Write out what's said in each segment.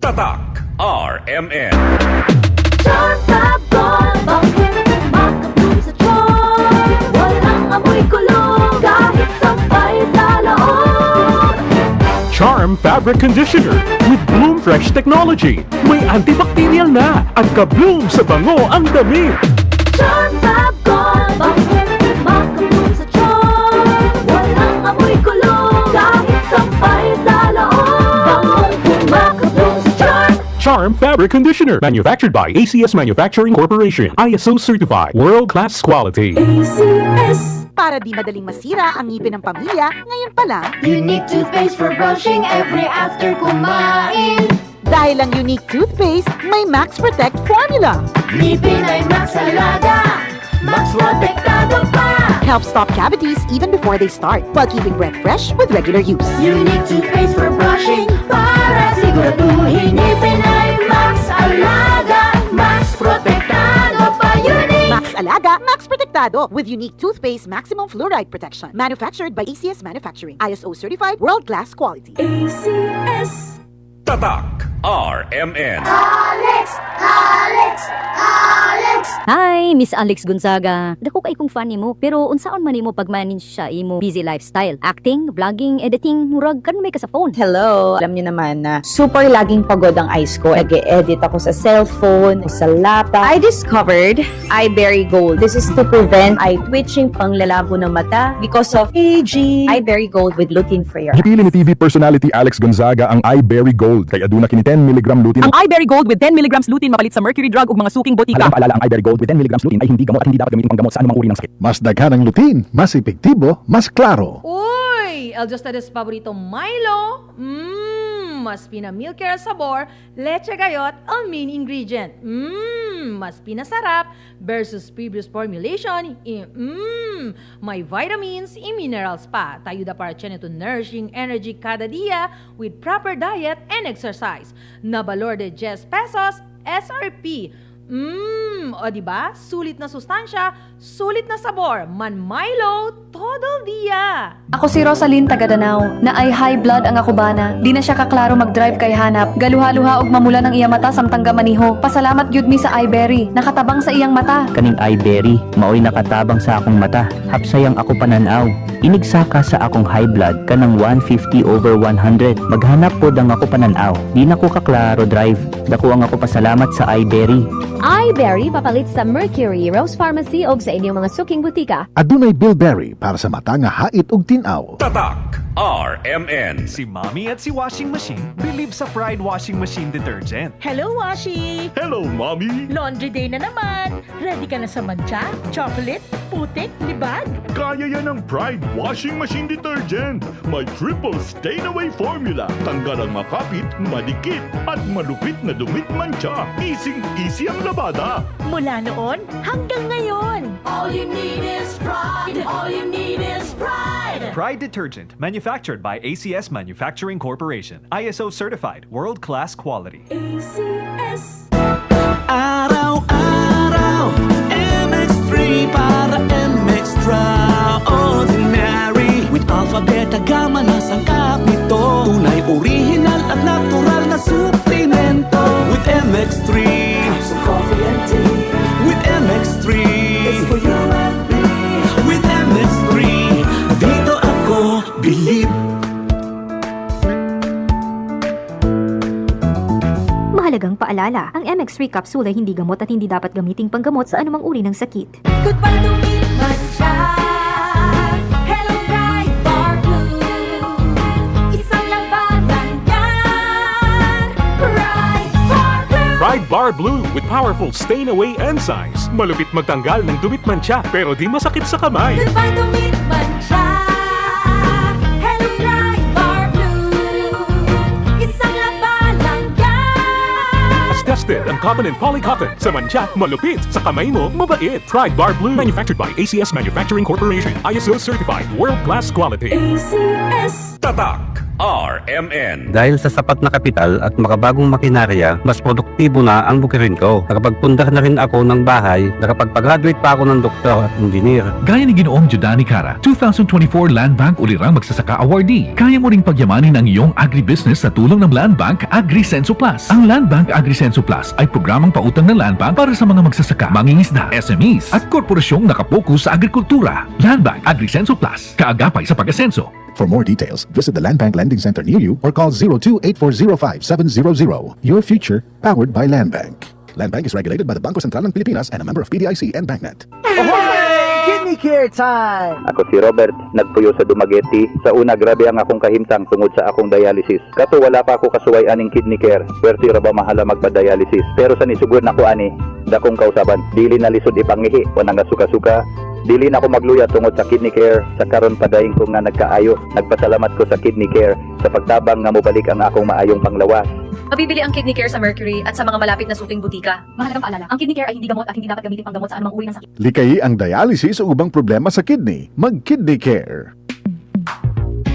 Tatak RMN. Charm bakit makabloom sa charm? Walang amoy kulong kahit sampay sa loob. Charm Fabric Conditioner with Bloom Fresh Technology. May antibacterial na at ka-bloom sa bango ang damit. Charm bakit makabloom sa charm? Walang amoy kulong kahit sampay sa loob. Makabloom sa charm. Charm Fabric Conditioner. Manufactured by ACS Manufacturing Corporation. ISO certified. World-class quality. ACS. Para di madaling masira ang ngipin ng pamilya, ngayon pa lang, Unique toothpaste for brushing every after kumain. dahil ang unique toothpaste, may Max Protect formula. Ngipin ay Max Alaga, Max Protektado pa. Helps stop cavities even before they start, while keeping breath fresh with regular use. Unique toothpaste for brushing para siguraduhin ngipin ay Max Alaga, Max Protektado pa. Unique. Max Alaga, Max Protectado with unique toothpaste maximum fluoride protection. Manufactured by ACS Manufacturing. ISO certified, world-class quality. ACS. Tatak RMN. Hi, Miss Alex Gonzaga. Dako kay kong fan nimo, pero unsaon man nimo pag-manage siya imo busy lifestyle? Acting, vlogging, editing, murag kan may ka sa phone. Hello! Alam niyo naman na super laging pagod ang eyes ko. Nag-edit ako sa cellphone, sa laptop. I discovered iBerry Gold. This is to prevent eye twitching, panglalabo ng mata because of aging. iBerry Gold with lutein free. Gipili ni TV personality Alex Gonzaga ang iBerry Gold kay aduna kini 10 mg lutein. Ang iBerry Gold with 10 mg lutein mapalit sa mercury drug ug mga suking botika. Alam paalala ang iBerry Gold with 10 mg lutein ay hindi gamot at hindi dapat gamitin panggamot sa anumang uri ng sakit. Mas daghan ang lutein, mas epektibo, mas klaro. Uy! El Diosdado's paborito Milo. Mas pinamilky ang sabor, leche gayot ang main ingredient. Mas pinasarap versus previous formulation. May vitamins and minerals pa. Tayo da para tiyan ito nourishing energy kada dia with proper diet and exercise. Na valor de 10 pesos SRP. O diba? Sulit na sustansya, sulit na sabor. Man Milo, todo dia. Ako si Rosalyn Tagadanao, na ay high blood ang akubana. Di na siya kaklaro mag-drive kay hanap. Galuha-luha og mamula ng iya mata samtang gamaniho. Pasalamat gyud mi sa iBerry, nakatabang sa iyang mata. Kaning iBerry, maoy nakatabang sa akong mata. Hapsayang ako pananaw. Inigsaka sa akong high blood kanang 150/100. Maghanap pod ang ako pananaw. Di na ko kaklaro drive. Dako ang ako pasalamat sa iBerry. iBerry papalit sa Mercury, Rose Pharmacy og sa inyong mga suking butika. Adunay Bilberry para sa mata nga hait ug tin-aw. Tatak RMN. Si Mommy at si Washing Machine believe sa Pride Washing Machine Detergent. Hello, Washi! Hello, Mommy. Laundry day na naman. Ready ka na sa mancha, chocolate, putik, libag? Kaya yan ang Pride Washing Machine Detergent. May triple stain-away formula. Tanggal ang makapit, madikit, at malupit na dumit mancha. Easy ang labada. Mula noon hanggang ngayon. All you need is pride. All you need is pride. Pride Detergent, manufactured by ACS Manufacturing Corporation. ISO certified, world-class quality. ACS. Araw-araw, MX3 para MX-Traordinary. With alpha, beta, gamma na sangkap nito. Tunay, original at natural na suplemento. With MX3, Some coffee and tea. with MX3, It's for you and me. with MX3, dito ako believe. Mahalagang paalala, ang MX3 capsule ay hindi gamot at hindi dapat gamiting panggamot sa anumang uri ng sakit. Goodbye to me, mancha. Hello, bright bar blue. Isang labanan yan. Bright bar blue. Pride Bar Blue with powerful stain-away enzymes. Malupit magtanggal ng dumit mancha pero di masakit sa kamay. Goodbye to me, mancha. Hello, bright bar blue. Isang labanan yan. As tested ang cotton and polycotton. Sa mancha, malupit. Sa kamay mo, mabait. Pride Bar Blue. Manufactured by ACS Manufacturing Corporation. ISO certified. World-class quality. ACS. Tatak RMN. Dahil sa sapat na kapital at makabagong makinarya, mas produktibo na ang bukirin ko. Nakapagpundar na rin ako ng bahay, nakapagpag-graduate pa ako ng doktor at engineer. Gaya ni Ginoong Jodani Cara, 2024 Land Bank Ulirang Magsasaka Awardee. Kaya mo ring pagyamanin ang iyong agribusiness sa tulong ng Land Bank AgriSenso Plus. Ang Land Bank AgriSenso Plus ay programang pautang ng Land Bank para sa mga magsasaka, mangingisda, SMEs at korporasyong nakapokus sa agrikultura. Land Bank AgriSenso Plus, kaagapay sa pag-asenso. For more details, visit the Land Bank Lending Center near you or call 02-8405-700. Your future, powered by Land Bank. Land Bank is regulated by the Bangko Sentral ng Pilipinas and a member of PDIC and BancNet. Kidney Care Time! Ako si Robert, nagpuyo sa Dumaguete. Sa una, grabe ang akong kahimtang tungod sa akong dialysis. Kato wala pa ako kasuway aning kidney care. Pwerte ra ba mahala magpa-dialysis? Pero sa nisugod na ko ani, dakong kausaban. Dili na lisod ipangihi, wanang suka-suka. Dili na ako magluya tungod sa kidney care. Sa karon padayon ko nga nagkaayo. Nagpasalamat ko sa kidney care sa pagtabang nga mobalik ang akong maayong panglawas. Mabibili ang Kidney Care sa Mercury at sa mga malapit na suking butika. Mahalagang paalala, ang Kidney Care ay hindi gamot at hindi dapat gamitin panggamot sa anumang uri ng sakit. Likayi ang dialysis o ubang problema sa kidney. Mag-Kidney Care.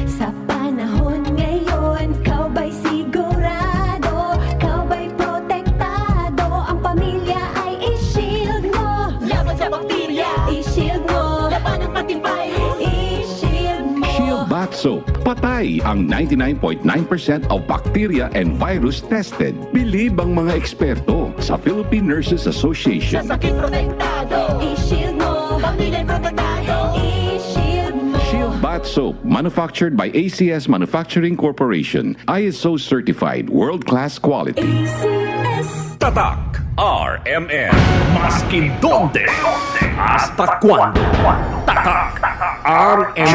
Sa panahon ngayon, kau ba'y sigurado? Kau ba'y protektado? Ang pamilya ay i-shield mo. Laban sa bakterya, i-shield mo. Laban ng pating virus, i-shield mo. Shield Bath Soap. Patay ang 99.9% of bacteria and virus tested. Bilib ang mga eksperto sa Philippine Nurses Association. Sa sakit protektado, i-shield mo. Pamilya protektado, i-shield mo. Shield Bath Soap, manufactured by ACS Manufacturing Corporation. ISO certified, world-class quality. Tatak RMN. Maskin donde, hasta cuando. Tatak RMN.